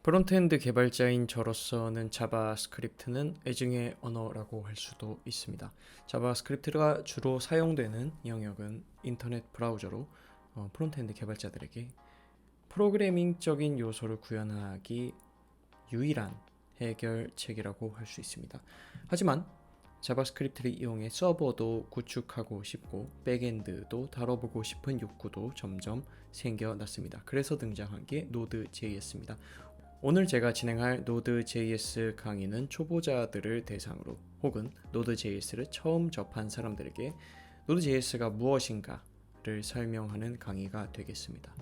프론트엔드 개발자인 저로서는 자바스크립트는 애증의 언어라고 할 수도 있습니다. 자바스크립트가 주로 사용되는 영역은 인터넷 브라우저로 프론트엔드 개발자들에게 프로그래밍적인 요소를 구현하기 유일한 해결책이라고 할 수 있습니다. 하지만 자바스크립트를 이용해 서버도 구축하고 싶고 백엔드도 다뤄보고 싶은 욕구도 점점 생겨났습니다. 그래서 등장한 게 Node.js입니다. 오늘 제가 진행할 Node.js 강의는 초보자들을 대상으로 혹은 Node.js를 처음 접한 사람들에게 Node.js가 무엇인가를 설명하는 강의가 되겠습니다.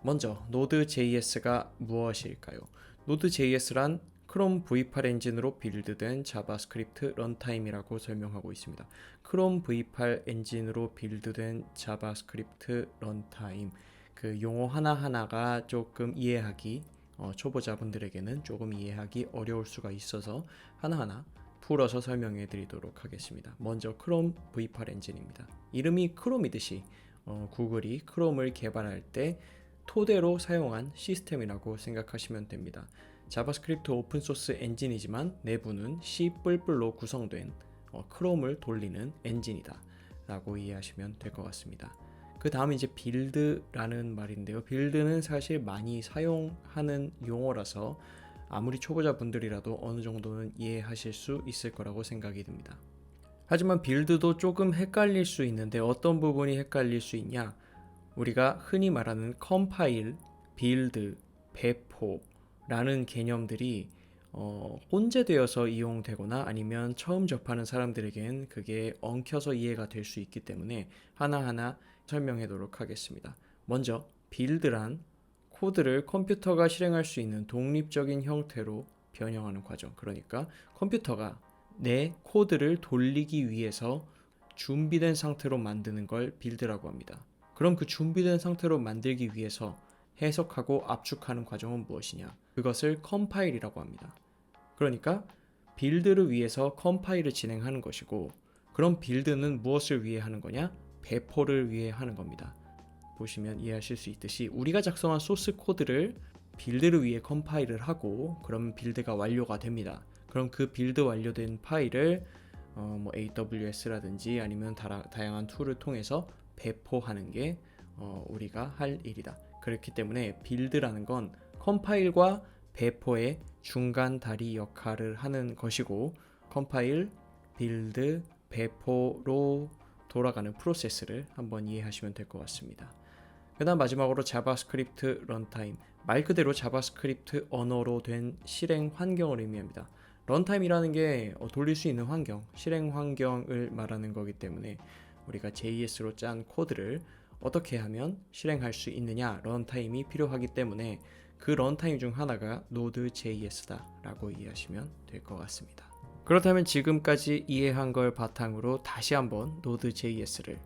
먼저 Node.js가 무엇일까요? Node.js란 크롬 V8 엔진으로 빌드된 자바스크립트 런타임이라고 설명하고 있습니다. 크롬 V8 엔진으로 빌드된 자바스크립트 런타임, 그 용어 하나하나가 조금 이해하기 초보자분들에게는 조금 이해하기 어려울 수가 있어서 하나하나 풀어서 설명해 드리도록 하겠습니다. 먼저 크롬 V8 엔진입니다. 이름이 크롬이듯이 구글이 크롬을 개발할 때 토대로 사용한 시스템이라고 생각하시면 됩니다. 자바스크립트 오픈소스 엔진이지만 내부는 C++로 구성된 크롬을 돌리는 엔진이다 라고 이해하시면 될 것 같습니다. 그 다음 이제 빌드라는 말인데요. 빌드는 사실 많이 사용하는 용어라서 아무리 초보자분들이라도 어느 정도는 이해하실 수 있을 거라고 생각이 듭니다. 하지만 빌드도 조금 헷갈릴 수 있는데 어떤 부분이 헷갈릴 수 있냐? 우리가 흔히 말하는 컴파일, 빌드, 배포라는 개념들이 혼재되어서 이용되거나 아니면 처음 접하는 사람들에겐 그게 엉켜서 이해가 될 수 있기 때문에 하나하나 설명하도록 하겠습니다. 먼저 빌드란 코드를 컴퓨터가 실행할 수 있는 독립적인 형태로 변형하는 과정. 그러니까 컴퓨터가 내 코드를 돌리기 위해서 준비된 상태로 만드는 걸 빌드라고 합니다. 그럼 그 준비된 상태로 만들기 위해서 해석하고 압축하는 과정은 무엇이냐? 그것을 컴파일이라고 합니다. 그러니까 빌드를 위해서 컴파일을 진행하는 것이고, 그럼 빌드는 무엇을 위해 하는 거냐? 배포를 위해 하는 겁니다. 보시면 이해하실 수 있듯이 우리가 작성한 소스 코드를 빌드를 위해 컴파일을 하고 그러면 빌드가 완료가 됩니다. 그럼 그 빌드 완료된 파일을 AWS라든지 아니면 다양한 툴을 통해서 배포하는 게 우리가 할 일이다. 그렇기 때문에 빌드라는 건 컴파일과 배포의 중간 다리 역할을 하는 것이고, 컴파일, 빌드, 배포로 돌아가는 프로세스를 한번 이해하시면 될 것 같습니다. 그 다음 마지막으로 자바스크립트 런타임, 말 그대로 자바스크립트 언어로 된 실행 환경을 의미합니다. 런타임이라는 게 돌릴 수 있는 환경, 실행 환경을 말하는 거기 때문에 우리가 JS로 짠 코드를 어떻게 하면 실행할 수 있느냐, 런타임이 필요하기 때문에 그 런타임 중 하나가 Node.js다 라고 이해하시면 될 것 같습니다. 그렇다면 지금까지 이해한 걸 바탕으로 다시 한번 Node.js를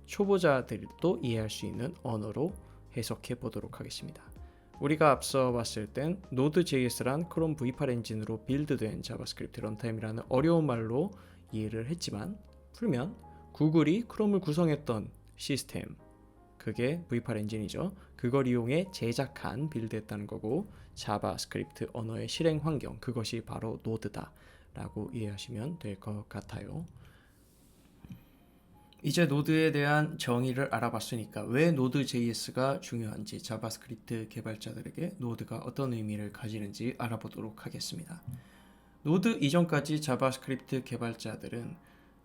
초보자들도 이해할 수 있는 언어로 해석해 보도록 하겠습니다. 우리가 앞서 봤을 땐 Node.js란 크롬 V8 엔진으로 빌드된 자바스크립트 런타임이라는 어려운 말로 이해를 했지만, 풀면 구글이 크롬을 구성했던 시스템, 그게 V8 엔진이죠. 그걸 이용해 제작한 빌드했다는 거고, 자바스크립트 언어의 실행 환경, 그것이 바로 노드다 라고 이해하시면 될 것 같아요. 이제 노드에 대한 정의를 알아봤으니까 왜 Node.js가 중요한지, 자바스크립트 개발자들에게 노드가 어떤 의미를 가지는지 알아보도록 하겠습니다. 노드 이전까지 자바스크립트 개발자들은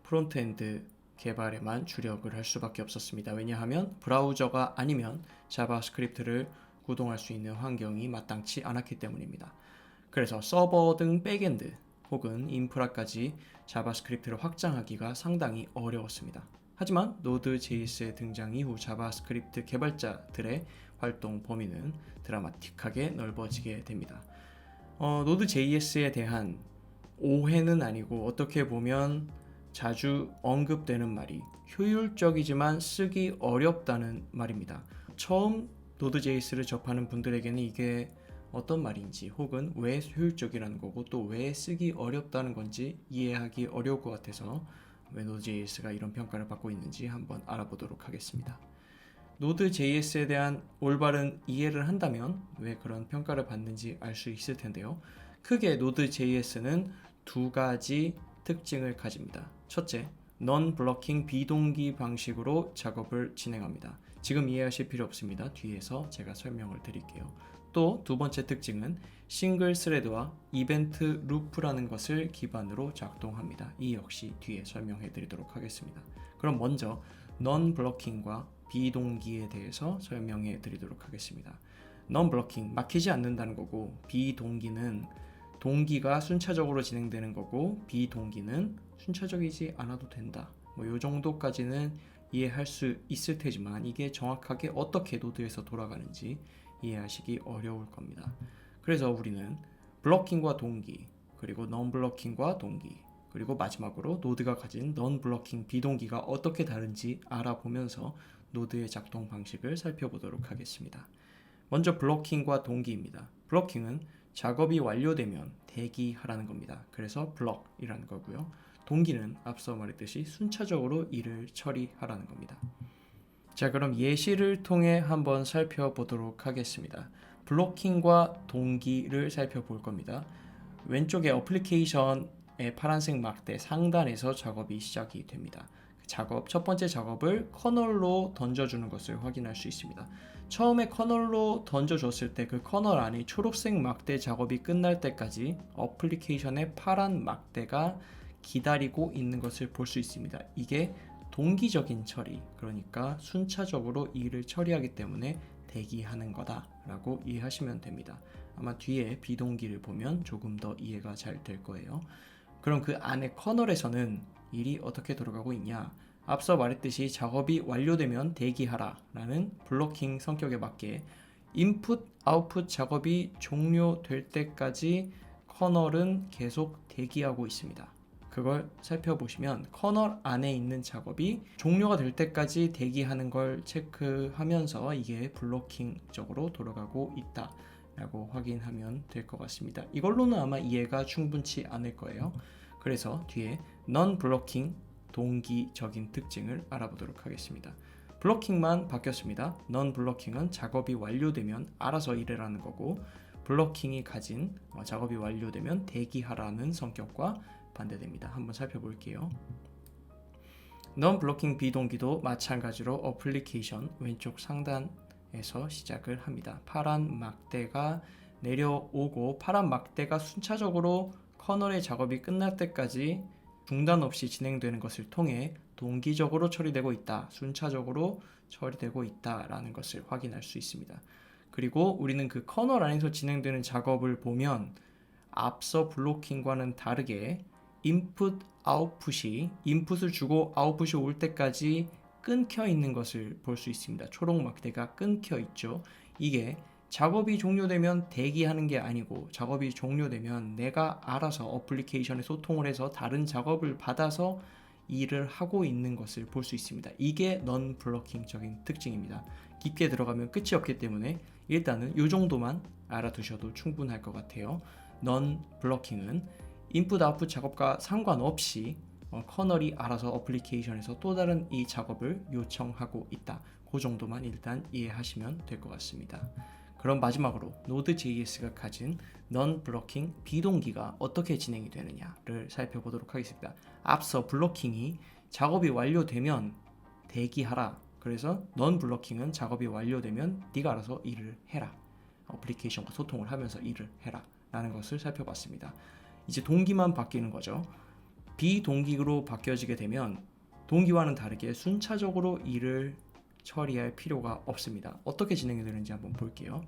프론트엔드 개발에만 주력을 할 수밖에 없었습니다. 왜냐하면 브라우저가 아니면 자바스크립트를 구동할 수 있는 환경이 마땅치 않았기 때문입니다. 그래서 서버 등 백엔드 혹은 인프라까지 자바스크립트를 확장하기가 상당히 어려웠습니다. 하지만 Node.js의 등장 이후 자바스크립트 개발자들의 활동 범위는 드라마틱하게 넓어지게 됩니다. Node.js에 대한 오해는 아니고 어떻게 보면 자주 언급되는 말이 효율적이지만 쓰기 어렵다는 말입니다. 처음 Node.js를 접하는 분들에게는 이게 어떤 말인지 혹은 왜 효율적이라는 거고 또 왜 쓰기 어렵다는 건지 이해하기 어려울 것 같아서 왜 Node.js가 이런 평가를 받고 있는지 한번 알아보도록 하겠습니다. Node.js에 대한 올바른 이해를 한다면 왜 그런 평가를 받는지 알 수 있을 텐데요. 크게 Node.js는 두 가지 특징을 가집니다. 첫째, non-blocking 비동기 방식으로 작업을 진행합니다. 지금 이해하실 필요 없습니다. 뒤에서 제가 설명을 드릴게요. 또 두 번째 특징은 싱글 스레드와 이벤트 루프라는 것을 기반으로 작동합니다. 이 역시 뒤에 설명해 드리도록 하겠습니다. 그럼 먼저 non-blocking과 비동기에 대해서 설명해 드리도록 하겠습니다. non-blocking, 막히지 않는다는 거고, 비동기는 동기가 순차적으로 진행되는 거고, 비동기는 순차적이지 않아도 된다. 이 정도까지는 이해할 수 있을 테지만 이게 정확하게 어떻게 노드에서 돌아가는지 이해하시기 어려울 겁니다. 그래서 우리는 블로킹과 동기, 그리고 non-blocking과 동기, 그리고 마지막으로 노드가 가진 non-blocking 비동기가 어떻게 다른지 알아보면서 노드의 작동 방식을 살펴보도록 하겠습니다. 먼저 블로킹과 동기입니다. 블로킹은 작업이 완료되면 대기하라는 겁니다. 그래서 블럭이라는 거고요. 동기는 앞서 말했듯이 순차적으로 일을 처리하라는 겁니다. 자, 그럼 예시를 통해 한번 살펴보도록 하겠습니다. 블로킹과 동기를 살펴볼 겁니다. 왼쪽에 어플리케이션의 파란색 막대 상단에서 작업이 시작이 됩니다. 첫 번째 작업을 커널로 던져주는 것을 확인할 수 있습니다. 처음에 커널로 던져줬을 때 그 커널 안에 초록색 막대 작업이 끝날 때까지 어플리케이션의 파란 막대가 기다리고 있는 것을 볼 수 있습니다. 이게 동기적인 처리, 그러니까 순차적으로 일을 처리하기 때문에 대기하는 거다라고 이해하시면 됩니다. 아마 뒤에 비동기를 보면 조금 더 이해가 잘 될 거예요. 그럼 그 안에 커널에서는 일이 어떻게 돌아가고 있냐? 앞서 말했듯이 작업이 완료되면 대기하라 라는 블로킹 성격에 맞게 인풋, 아웃풋 작업이 종료될 때까지 커널은 계속 대기하고 있습니다. 그걸 살펴보시면 커널 안에 있는 작업이 종료가 될 때까지 대기하는 걸 체크하면서 이게 블로킹적으로 돌아가고 있다 라고 확인하면 될 것 같습니다. 이걸로는 아마 이해가 충분치 않을 거예요. 그래서 뒤에 non-blocking 동기적인 특징을 알아보도록 하겠습니다. 블로킹만 바뀌었습니다. non-blocking은 작업이 완료되면 알아서 일을 하는 거고, 블로킹이 가진 작업이 완료되면 대기하라는 성격과 반대됩니다. 한번 살펴볼게요. non-blocking 비동기도 마찬가지로 어플리케이션 왼쪽 상단에서 시작을 합니다. 파란 막대가 내려오고 파란 막대가 순차적으로 커널의 작업이 끝날 때까지 중단 없이 진행되는 것을 통해 동기적으로 처리되고 있다, 순차적으로 처리되고 있다라는 것을 확인할 수 있습니다. 그리고 우리는 그 커널 안에서 진행되는 작업을 보면 앞서 블로킹과는 다르게 인풋, 아웃풋이 인풋을 주고 아웃풋이 올 때까지 끊겨 있는 것을 볼 수 있습니다. 초록 막대가 끊겨 있죠. 이게 작업이 종료되면 대기하는 게 아니고 작업이 종료되면 내가 알아서 어플리케이션에 소통을 해서 다른 작업을 받아서 일을 하고 있는 것을 볼 수 있습니다. 이게 non-blocking적인 특징입니다. 깊게 들어가면 끝이 없기 때문에 일단은 이 정도만 알아두셔도 충분할 것 같아요. non-blocking은 인풋 아웃풋 작업과 상관없이 커널이 알아서 어플리케이션에서 또 다른 이 작업을 요청하고 있다. 그 정도만 일단 이해하시면 될 것 같습니다. 그럼 마지막으로 Node.js가 가진 non-blocking 비동기가 어떻게 진행이 되느냐를 살펴보도록 하겠습니다. 앞서 블로킹이 작업이 완료되면 대기하라. 그래서 non-blocking은 작업이 완료되면 네가 알아서 일을 해라. 어플리케이션과 소통을 하면서 일을 해라. 라는 것을 살펴봤습니다. 이제 동기만 바뀌는 거죠. 비동기로 바뀌어지게 되면 동기와는 다르게 순차적으로 일을 처리할 필요가 없습니다. 어떻게 진행이 되는지 한번 볼게요.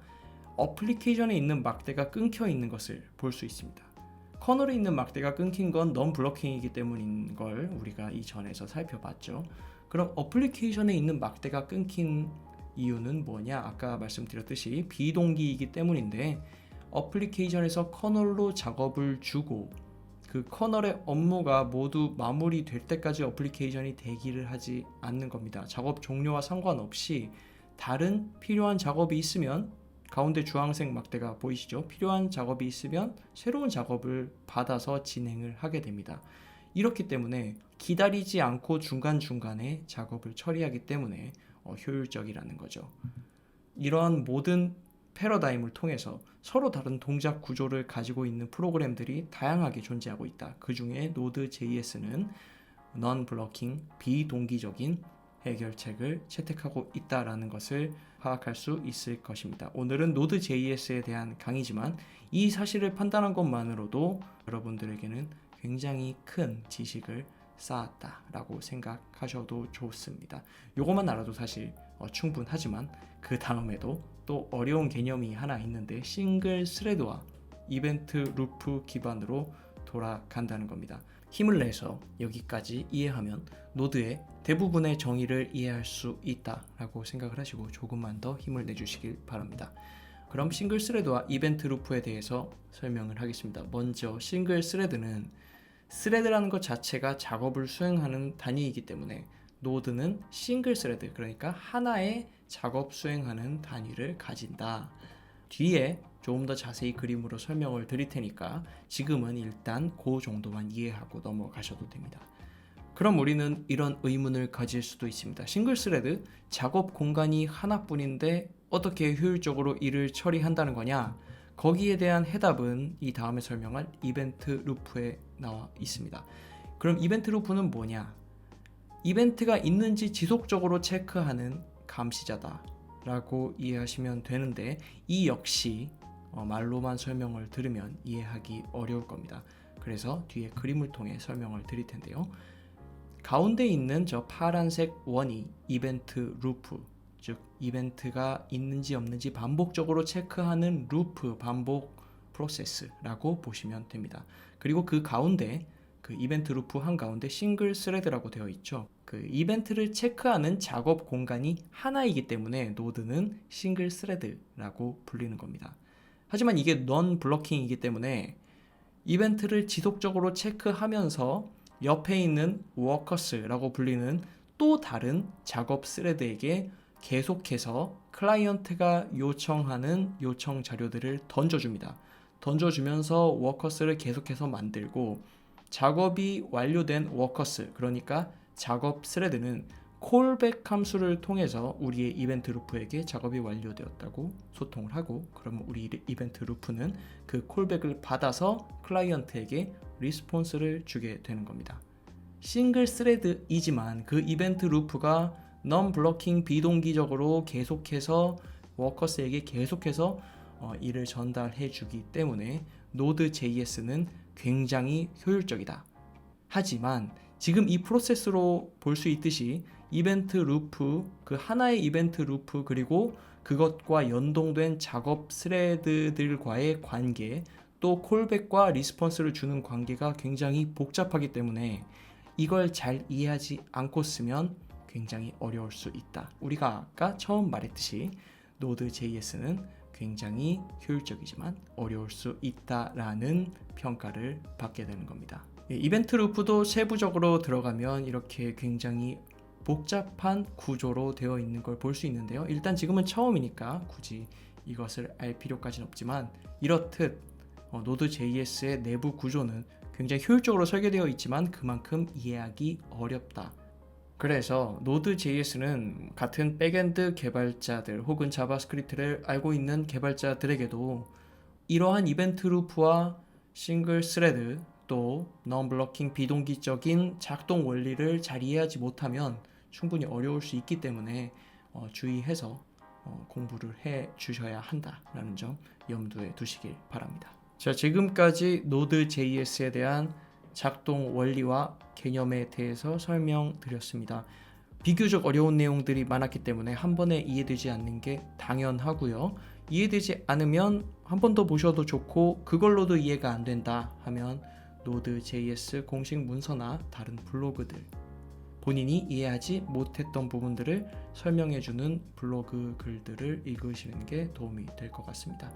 어플리케이션에 있는 막대가 끊겨 있는 것을 볼 수 있습니다. 커널에 있는 막대가 끊긴 건 non-blocking이기 때문인 걸 우리가 이전에서 살펴봤죠. 그럼 어플리케이션에 있는 막대가 끊긴 이유는 뭐냐? 아까 말씀드렸듯이 비동기이기 때문인데 어플리케이션에서 커널로 작업을 주고 그 커널의 업무가 모두 마무리될 때까지 어플리케이션이 대기를 하지 않는 겁니다. 작업 종료와 상관없이 다른 필요한 작업이 있으면 가운데 주황색 막대가 보이시죠? 필요한 작업이 있으면 새로운 작업을 받아서 진행을 하게 됩니다. 이렇기 때문에 기다리지 않고 중간중간에 작업을 처리하기 때문에 효율적이라는 거죠. 이러한 모든 패러다임을 통해서 서로 다른 동작 구조를 가지고 있는 프로그램들이 다양하게 존재하고 있다. 그 중에 Node.js는 non-blocking, 비동기적인 해결책을 채택하고 있다라는 것을 파악할 수 있을 것입니다. 오늘은 Node.js에 대한 강의지만 이 사실을 판단한 것만으로도 여러분들에게는 굉장히 큰 지식을 쌓았다라고 생각하셔도 좋습니다. 이것만 알아도 사실 충분하지만 그 다음에도 또 어려운 개념이 하나 있는데 싱글 스레드와 이벤트 루프 기반으로 돌아간다는 겁니다. 힘을 내서 여기까지 이해하면 노드의 대부분의 정의를 이해할 수 있다라고 생각을 하시고 조금만 더 힘을 내주시길 바랍니다. 그럼 싱글 스레드와 이벤트 루프에 대해서 설명을 하겠습니다. 먼저 싱글 스레드는 스레드라는 것 자체가 작업을 수행하는 단위이기 때문에 노드는 싱글 스레드, 그러니까 하나의 작업 수행하는 단위를 가진다. 뒤에 조금 더 자세히 그림으로 설명을 드릴 테니까 지금은 일단 그 정도만 이해하고 넘어가셔도 됩니다. 그럼 우리는 이런 의문을 가질 수도 있습니다. 싱글 스레드, 작업 공간이 하나뿐인데 어떻게 효율적으로 일을 처리한다는 거냐? 거기에 대한 해답은 이 다음에 설명할 이벤트 루프에 나와 있습니다. 그럼 이벤트 루프는 뭐냐? 이벤트가 있는지 지속적으로 체크하는 감시자다 라고 이해하시면 되는데 이 역시 말로만 설명을 들으면 이해하기 어려울 겁니다. 그래서 뒤에 그림을 통해 설명을 드릴 텐데요. 가운데 있는 저 파란색 원이 이벤트 루프, 즉 이벤트가 있는지 없는지 반복적으로 체크하는 루프, 반복 프로세스라고 보시면 됩니다. 그리고 그 가운데 그 이벤트 루프 한가운데 싱글 스레드라고 되어 있죠. 그 이벤트를 체크하는 작업 공간이 하나이기 때문에 노드는 싱글 스레드라고 불리는 겁니다. 하지만 이게 non 블로킹이기 때문에 이벤트를 지속적으로 체크하면서 옆에 있는 워커스라고 불리는 또 다른 작업 스레드에게 계속해서 클라이언트가 요청하는 요청 자료들을 던져줍니다. 던져주면서 워커스를 계속해서 만들고 작업이 완료된 워커스, 그러니까 작업 스레드는 콜백 함수를 통해서 우리의 이벤트 루프에게 작업이 완료되었다고 소통을 하고, 그러면 우리 이벤트 루프는 그 콜백을 받아서 클라이언트에게 리스폰스를 주게 되는 겁니다. 싱글 스레드이지만 그 이벤트 루프가 non 블로킹 비동기적으로 계속해서 워커스에게 계속해서 일을 전달해 주기 때문에 Node.js는 굉장히 효율적이다. 하지만 지금 이 프로세스로 볼 수 있듯이 이벤트 루프, 그 하나의 이벤트 루프 그리고 그것과 연동된 작업 스레드들과의 관계, 또 콜백과 리스폰스를 주는 관계가 굉장히 복잡하기 때문에 이걸 잘 이해하지 않고 쓰면 굉장히 어려울 수 있다. 우리가 아까 처음 말했듯이 Node.js는 굉장히 효율적이지만 어려울 수 있다라는 평가를 받게 되는 겁니다. 이벤트 루프도 세부적으로 들어가면 이렇게 굉장히 복잡한 구조로 되어 있는 걸 볼 수 있는데요. 일단 지금은 처음이니까 굳이 이것을 알 필요까지는 없지만 이렇듯 Node.js의 내부 구조는 굉장히 효율적으로 설계되어 있지만 그만큼 이해하기 어렵다. 그래서 Node.js는 같은 백엔드 개발자들 혹은 자바스크립트를 알고 있는 개발자들에게도 이러한 이벤트 루프와 싱글 스레드 또 non-blocking 비동기적인 작동 원리를 잘 이해하지 못하면 충분히 어려울 수 있기 때문에 주의해서 공부를 해 주셔야 한다라는 점 염두에 두시길 바랍니다. 자, 지금까지 Node.js에 대한 작동 원리와 개념에 대해서 설명드렸습니다. 비교적 어려운 내용들이 많았기 때문에 한 번에 이해되지 않는 게 당연하고요. 이해되지 않으면 한 번 더 보셔도 좋고 그걸로도 이해가 안 된다 하면 Node.js 공식 문서나 다른 블로그들, 본인이 이해하지 못했던 부분들을 설명해주는 블로그 글들을 읽으시는 게 도움이 될 것 같습니다.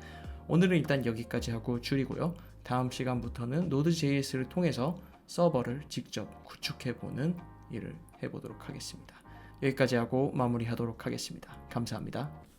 오늘은 일단 여기까지 하고 줄이고요. 다음 시간부터는 Node.js를 통해서 서버를 직접 구축해보는 일을 해보도록 하겠습니다. 여기까지 하고 마무리하도록 하겠습니다. 감사합니다.